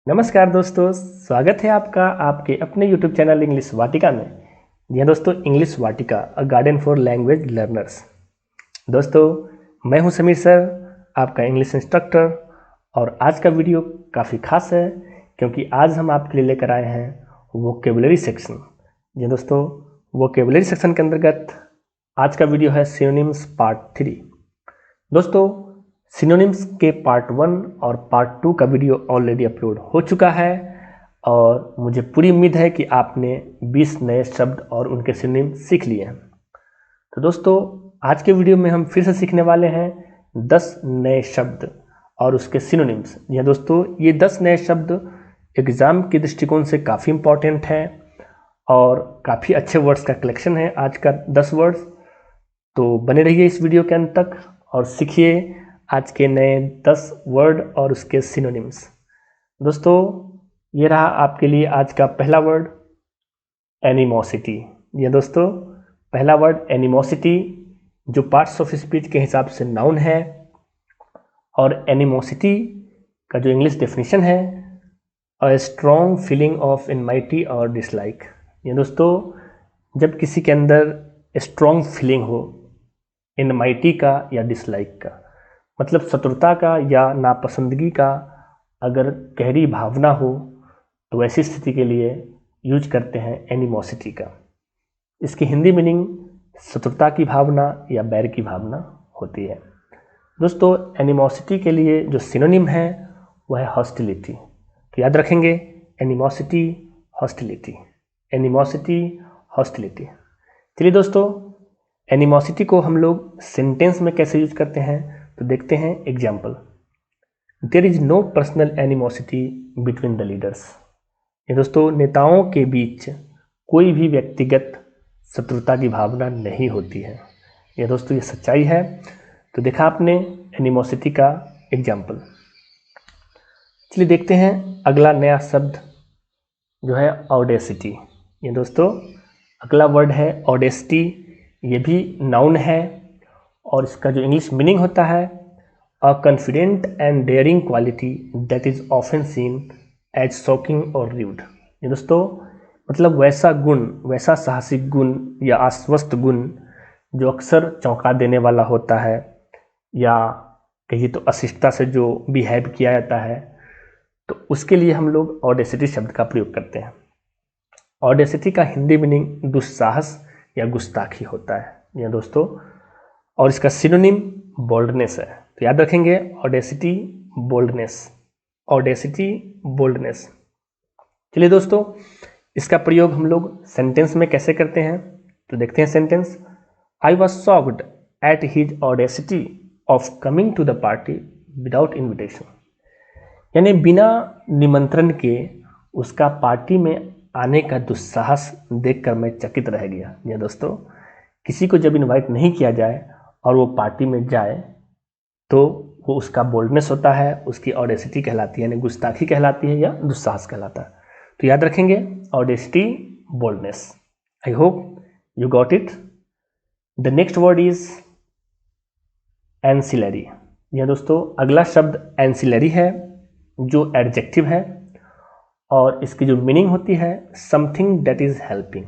नमस्कार दोस्तों, स्वागत है आपका आपके अपने YouTube चैनल इंग्लिश वाटिका में। जी हाँ दोस्तों, English Vatika a garden for language learners. दोस्तों, मैं हूं समीर सर, आपका इंग्लिश इंस्ट्रक्टर। और आज का वीडियो काफ़ी खास है क्योंकि आज हम आपके लिए लेकर आए हैं वोकेबुलरी सेक्शन। जी दोस्तों, वोकेबुलरी सेक्शन के अंतर्गत आज का वीडियो है सिनोनिम्स पार्ट 3। दोस्तों, सिनोनिम्स के पार्ट 1 और पार्ट 2 का वीडियो ऑलरेडी अपलोड हो चुका है और मुझे पूरी उम्मीद है कि आपने 20 नए शब्द और उनके सिनोनिम सीख लिए हैं। तो दोस्तों, आज के वीडियो में हम फिर से सीखने वाले हैं 10 नए शब्द और उसके सिनोनिम्स। यह दोस्तों, ये 10 नए शब्द एग्ज़ाम के दृष्टिकोण से काफ़ी इम्पॉर्टेंट हैं और काफ़ी अच्छे वर्ड्स का कलेक्शन है आज का 10 वर्ड्स। तो बने रहिए इस वीडियो के अंत तक और सीखिए आज के नए 10 वर्ड और उसके सिनोनिम्स। दोस्तों, ये रहा आपके लिए आज का पहला वर्ड, एनिमोसिटी। ये दोस्तों, पहला वर्ड एनिमोसिटी, जो पार्ट्स ऑफ स्पीच के हिसाब से नाउन है। और एनिमोसिटी का जो इंग्लिश डेफिनेशन है, अ स्ट्रॉन्ग फीलिंग ऑफ एनमाइटी और डिसलाइक। ये दोस्तों, जब किसी के अंदर स्ट्रॉन्ग फीलिंग हो एनमाइटी का या डिसलाइक का, मतलब शत्रुता का या नापसंदगी का अगर गहरी भावना हो तो ऐसी स्थिति के लिए यूज करते हैं एनिमोसिटी का। इसकी हिंदी मीनिंग शत्रुता की भावना या बैर की भावना होती है। दोस्तों, एनिमोसिटी के लिए जो सिनोनिम है वह है हॉस्टिलिटी। तो याद रखेंगे, एनिमोसिटी, हॉस्टिलिटी, एनिमोसिटी, हॉस्टिलिटी। चलिए दोस्तों, एनिमोसिटी को हम लोग सेंटेंस में कैसे यूज करते हैं तो देखते हैं example. There is no personal animosity between the leaders. ये दोस्तों, नेताओं के बीच कोई भी व्यक्तिगत शत्रुता की भावना नहीं होती है। ये दोस्तों, ये सच्चाई है। तो देखा आपने एनिमोसिटी का एग्जाम्पल। चलिए देखते हैं अगला नया शब्द जो है ऑडेसिटी। ये दोस्तों, अगला वर्ड है ऑडेसिटी। ये भी नाउन है और इसका जो इंग्लिश मीनिंग होता है, a confident and daring quality that is often seen as shocking और रूड। ये दोस्तों, मतलब वैसा गुण, वैसा साहसिक गुण या आश्वस्त गुण जो अक्सर चौंका देने वाला होता है, या कहिए तो अशिष्टता से जो बिहेव किया जाता है, तो उसके लिए हम लोग ऑडेसिटी शब्द का प्रयोग करते हैं। ऑडेसिटी का हिंदी मीनिंग दुस्साहस या गुस्ताखी होता है ये दोस्तों, और इसका सिनोनिम बोल्डनेस है। तो याद रखेंगे, ऑडेसिटी, बोल्डनेस, ऑडेसिटी, बोल्डनेस। चलिए दोस्तों, इसका प्रयोग हम लोग सेंटेंस में कैसे करते हैं तो देखते हैं sentence. I was shocked at his audacity of coming to the party without invitation. यानी बिना निमंत्रण के उसका पार्टी में आने का दुस्साहस देखकर मैं चकित रह गया। ये दोस्तों, किसी को जब इनवाइट नहीं किया जाए और वो पार्टी में जाए तो वो उसका बोल्डनेस होता है, उसकी ऑडेसिटी कहलाती है, यानी गुस्ताखी कहलाती है या दुस्साहस कहलाता है। तो याद रखेंगे, audacity, boldness. I hope you got it. The next word is ancillary. यह दोस्तों, अगला शब्द एंसिलरी है जो एडजेक्टिव है और इसकी जो मीनिंग होती है समथिंग दैट इज हेल्पिंग।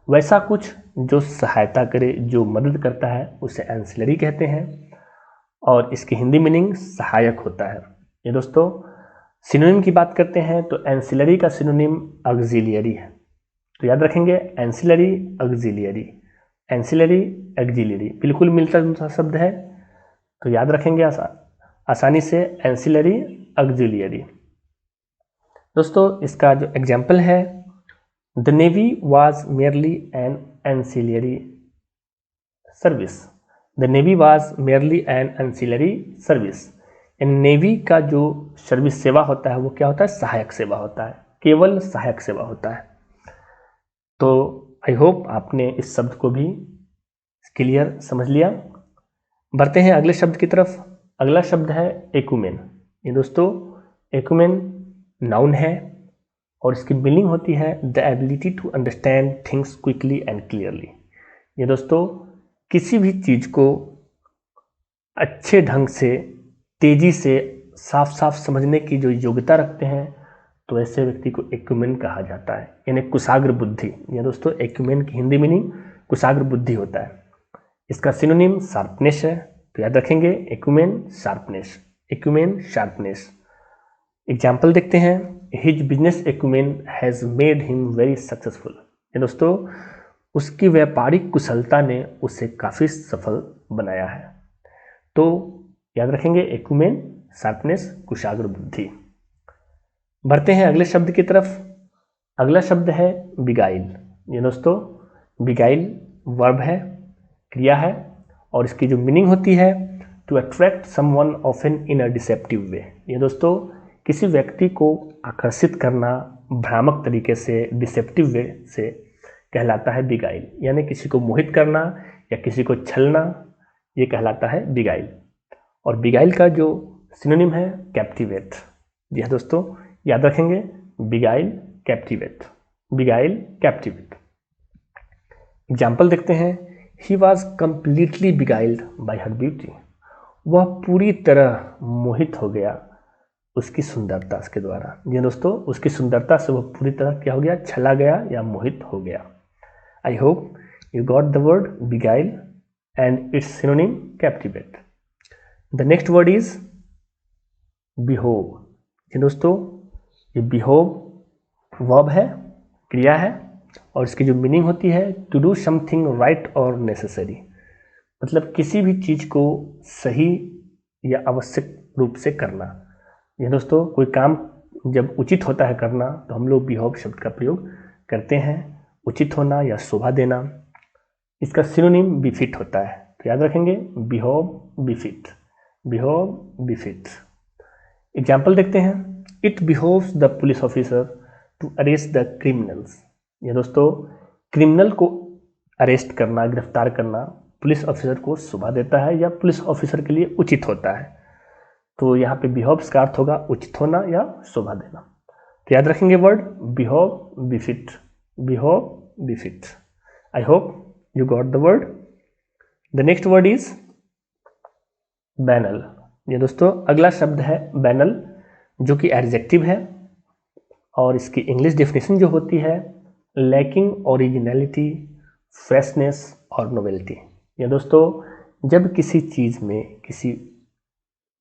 वैसा कुछ जो सहायता करे, जो मदद करता है, उसे एंसिलरी कहते हैं और इसकी हिंदी मीनिंग सहायक होता है। ये दोस्तों, सिनोनिम की बात करते हैं तो एंसिलरी का सिनोनिम ऑक्सिलियरी है। तो याद रखेंगे, एंसिलरी, ऑक्सिलियरी, एंसिलरी, ऑक्सिलियरी बिल्कुल मिलता जुलता शब्द है। तो याद रखेंगे आसानी से, एंसिलरी, ऑक्सिलियरी। दोस्तों, इसका जो एग्जाम्पल है, the navy was merely N ancillary service. The navy was merely N ancillary service. Navy का जो सर्विस सेवा होता है वो क्या होता है, सहायक सेवा होता है, केवल सहायक सेवा होता है। तो आई होप आपने इस शब्द को भी क्लियर समझ लिया। बढ़ते हैं अगले शब्द की तरफ। अगला शब्द है एक्यूमेन। ये दोस्तों, एक्यूमेन नाउन है और इसकी मीनिंग होती है the ability to understand things quickly and clearly. ये दोस्तों, किसी भी चीज़ को अच्छे ढंग से, तेज़ी से, साफ साफ समझने की जो योग्यता रखते हैं तो ऐसे व्यक्ति को एक्यूमेन कहा जाता है, यानी कुशाग्र बुद्धि। ये दोस्तों एक्यूमेन की हिंदी मीनिंग कुशाग्र बुद्धि होता है। इसका सिनोनिम शार्पनेस है, तो याद रखेंगे acumen sharpness, acumen sharpness. Example देखते हैं, his business acumen has made him very successful. ये दोस्तों उसकी व्यापारिक कुशलता ने उसे काफ़ी सफल बनाया है। तो याद रखेंगे एक्यूमेन शार्पनेस, कुशाग्र बुद्धि। बढ़ते हैं अगले शब्द की तरफ। अगला शब्द है बिगाइल। ये दोस्तों बिगाइल वर्ब है, क्रिया है, और इसकी जो मीनिंग होती है to attract someone often in a deceptive way. ये दोस्तों किसी व्यक्ति को आकर्षित करना भ्रामक तरीके से, डिसेप्टिव वे से कहलाता है बिगाइल, यानी किसी को मोहित करना या किसी को छलना, ये कहलाता है बिगाइल। और बिगाइल का जो सिनोनिम है कैप्टिवेट। जी हाँ दोस्तों, याद रखेंगे beguile captivate, beguile captivate. Example देखते हैं, he was completely beguiled by her beauty. वह पूरी तरह मोहित हो गया उसकी सुंदरता के द्वारा। जी दोस्तों उसकी सुंदरता से वह पूरी तरह क्या हो गया, छला गया या मोहित हो गया। I hope you got the word beguile and its synonym captivate. The next word is behove. जी दोस्तों ये बिहोव वर्ब है, क्रिया है, और इसकी जो मीनिंग होती है टू डू समथिंग राइट और नेसेसरी। मतलब किसी भी चीज़ को सही या आवश्यक रूप से करना। ये दोस्तों कोई काम जब उचित होता है करना तो हम लोग बिहोव शब्द का प्रयोग करते हैं, उचित होना या शोभा देना। इसका सिनोनिम बिफिट होता है, तो याद रखेंगे behove befit, behove befit. Example देखते हैं, it behoves the police officer to arrest the criminals. ये दोस्तों क्रिमिनल को अरेस्ट करना, गिरफ्तार करना पुलिस ऑफिसर को शोभा देता है या पुलिस ऑफिसर के लिए उचित होता है। तो यहाँ पे बिहोव्स का अर्थ होगा उचित होना या शोभा देना। तो याद रखेंगे word behove befit, behove befit. I hope you got the word. The next word is banal. ये दोस्तों अगला शब्द है बैनल, जो कि एडजेक्टिव है, और इसकी इंग्लिश डेफिनेशन जो होती है लैकिंग ओरिजिनलिटी, फ्रेशनेस और नोवेल्टी। ये दोस्तों जब किसी चीज़ में, किसी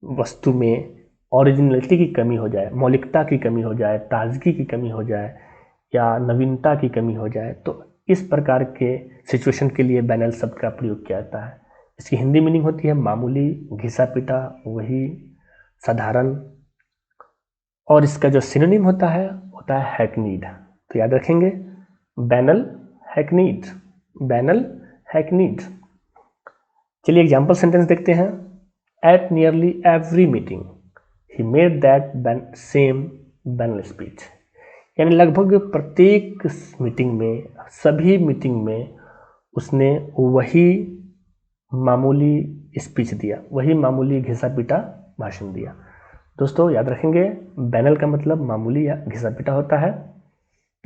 वस्तु में ओरिजिनलिटी की कमी हो जाए, मौलिकता की कमी हो जाए, ताजगी की कमी हो जाए या नवीनता की कमी हो जाए, तो इस प्रकार के सिचुएशन के लिए बैनल शब्द का प्रयोग किया जाता है। इसकी हिंदी मीनिंग होती है मामूली, घिसा पिटा, वही, साधारण। और इसका जो सिनोनिम होता है हैकनीड। तो याद रखेंगे बैनल हैकनीड, बैनल हैकनीड। चलिए एग्जाम्पल सेंटेंस देखते हैं, at nearly every meeting he made that same banal speech. यानी लगभग प्रत्येक मीटिंग में, सभी मीटिंग में उसने वही मामूली स्पीच दिया, वही मामूली घिसा पिटा भाषण दिया। दोस्तों याद रखेंगे बैनल का मतलब मामूली या घिसा पिटा होता है,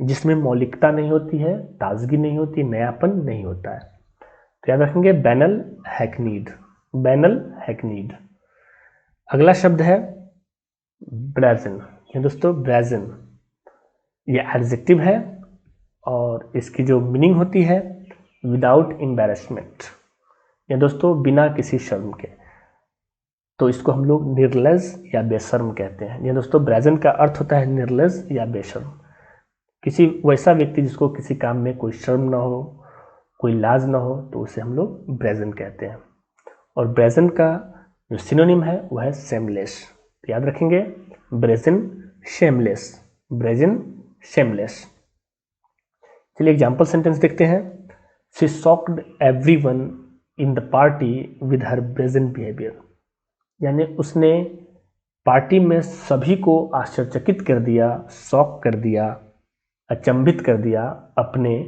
जिसमें मौलिकता नहीं होती है, ताजगी नहीं होती, नयापन नहीं होता है। तो याद रखेंगे बैनल हैकनीड, बैनल हैकनीड। अगला शब्द है ब्रेजन। ये दोस्तों ब्रेजन ये एडजेक्टिव है, और इसकी जो मीनिंग होती है विदाउट एम्बैरेसमेंट। ये दोस्तों बिना किसी शर्म के, तो इसको हम लोग निर्लज या बेशर्म कहते हैं। ये दोस्तों ब्रेजन का अर्थ होता है निर्लज या बेशर्म। किसी वैसा व्यक्ति जिसको किसी काम में कोई शर्म ना हो, कोई लाज ना हो, तो उसे हम लोग ब्रेजन कहते हैं। और ब्रेजन का जो सिनोनिम है वह है शेमलेस। तो याद रखेंगे ब्रेजन शेमलेस, ब्रेजन शेमलेस। चलिए एग्जाम्पल सेंटेंस देखते हैं, she shocked everyone in the party with her brazen behaviour. यानी उसने पार्टी में सभी को आश्चर्यचकित कर दिया, शॉक कर दिया, अचंभित कर दिया अपने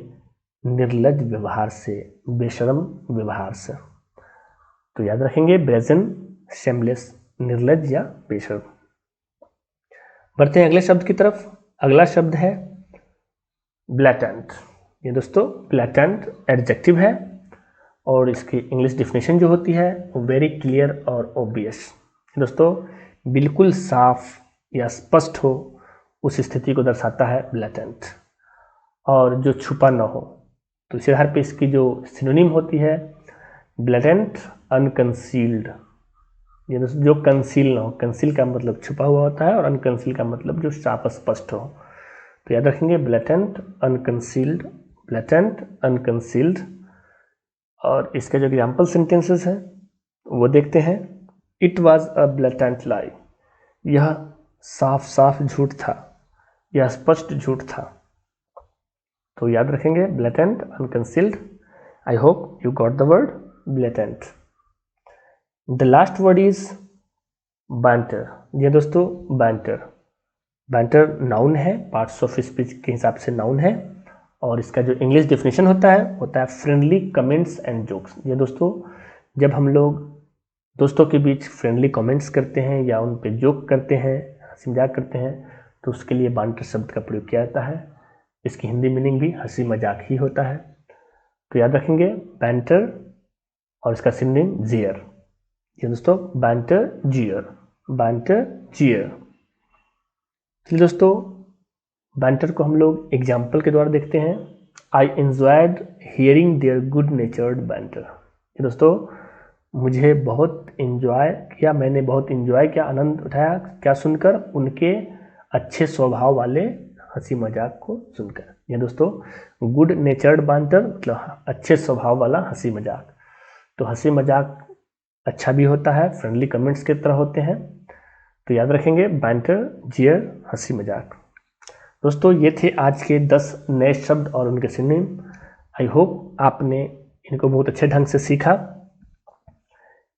निर्लज व्यवहार से, बेशर्म व्यवहार से। तो याद रखेंगे ब्रेजन शेमलेस, निर्लज या बेशर्म। बढ़ते हैं अगले शब्द की तरफ। अगला शब्द है ब्लैटेंट। ये दोस्तों ब्लैटेंट एडजेक्टिव है, और इसकी इंग्लिश डिफिनेशन जो होती है वो वेरी क्लियर और ऑब्वियस। दोस्तों बिल्कुल साफ या स्पष्ट हो, उस स्थिति को दर्शाता है ब्लैटेंट। और जो छुपा न हो, तो इस आधार पे इसकी जो सिनोनिम होती है ब्लैटेंट अनकंसील्ड। ये जो कंसील ना हो, कंसील का मतलब छुपा हुआ होता है और अनकंसील का मतलब जो साफ स्पष्ट हो। तो याद रखेंगे ब्लैटेंट अनकंसील्ड, ब्लैटेंट अनकंसील्ड। और इसके जो एग्जाम्पल सेंटेंसेस हैं वो देखते हैं। इट वॉज अ ब्लैटेंट लाई, यह साफ साफ झूठ था, यह स्पष्ट झूठ था। तो याद रखेंगे blatant unconcealed. I hope you got the word blatant. The last word is banter. ये दोस्तों बैंटर, बैंटर नाउन है, पार्ट्स ऑफ स्पीच के हिसाब से नाउन है। और इसका जो इंग्लिश डेफिनेशन होता है फ्रेंडली कमेंट्स एंड जोक्स। ये दोस्तों जब हम लोग दोस्तों के बीच फ्रेंडली कमेंट्स करते हैं या उन पे जोक करते हैं, हंसी मजाक करते हैं, तो उसके लिए बैंटर शब्द का प्रयोग किया जाता है। इसकी हिंदी मीनिंग भी हंसी मजाक ही होता है। तो याद रखेंगे बैंटर और इसका सिनोनिम जियर। ये दोस्तों बैंटर जियर, बैंटर जियर। चलिए दोस्तों बैंटर को हम लोग एग्जाम्पल के द्वारा देखते हैं। I enjoyed hearing their good natured banter. ये दोस्तों मुझे बहुत इन्जॉय किया, मैंने बहुत इन्जॉय किया, आनंद उठाया क्या सुनकर, उनके अच्छे स्वभाव वाले हंसी मजाक को सुनकर। ये दोस्तों गुड नेचर्ड बैंटर मतलब अच्छे स्वभाव वाला हंसी मजाक। तो हंसी मजाक अच्छा भी होता है, फ्रेंडली कमेंट्स की तरह होते हैं। तो याद रखेंगे बैंटर जियर हंसी मजाक। दोस्तों ये थे आज के 10 नए शब्द और उनके सिनोनिम। आई होप आपने इनको बहुत अच्छे ढंग से सीखा।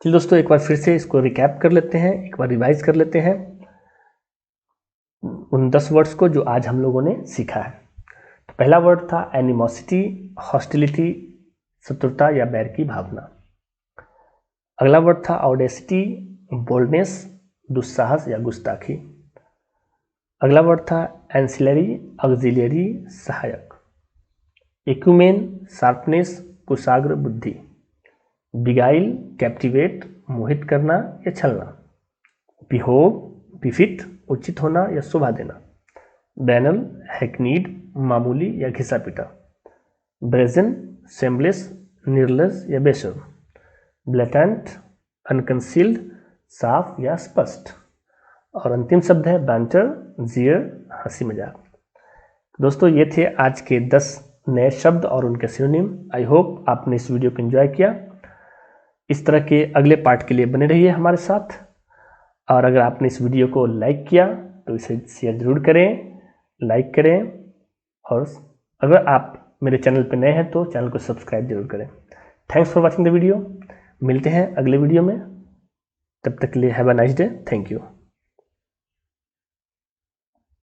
चलिए दोस्तों एक बार फिर से इसको रिकैप कर लेते हैं, एक बार रिवाइज कर लेते हैं उन 10 वर्ड्स को जो आज हम लोगों ने सीखा है। तो पहला वर्ड था एनिमोसिटी, हॉस्टिलिटी, शत्रुता या बैर की भावना। अगला वर्ड था ऑडेसिटी, बोल्डनेस, दुस्साहस या गुस्ताखी। अगला वर्ड था एंसिलरी, ऑक्सिलियरी, सहायक। एक्यूमेन, शार्पनेस, कुशाग्र बुद्धि। बिगाइल, कैप्टिवेट, मोहित करना या छलना। बिहोव, बिफिट, उचित होना या शोभा देना। बैनल, हैकनीड, मामूली या घिसा पिटा। ब्रेजन, सेमलेस, निर्लज या बेशर्म। ब्लैटेंट, अनकंसील्ड, साफ या स्पष्ट। और अंतिम शब्द है बैंटर, जियर, हंसी मजाक। दोस्तों ये थे आज के 10 नए शब्द और उनके सिनोनिम। आई होप आपने इस वीडियो को एंजॉय किया। इस तरह के अगले पार्ट के लिए बने रहिए हमारे साथ। और अगर आपने इस वीडियो को लाइक किया तो इसे शेयर जरूर करें, लाइक करें। और अगर आप मेरे चैनल पर नए हैं तो चैनल को सब्सक्राइब जरूर करें। Thanks for watching the video. मिलते हैं अगले वीडियो में, तब तक के लिए have a nice day. Thank you.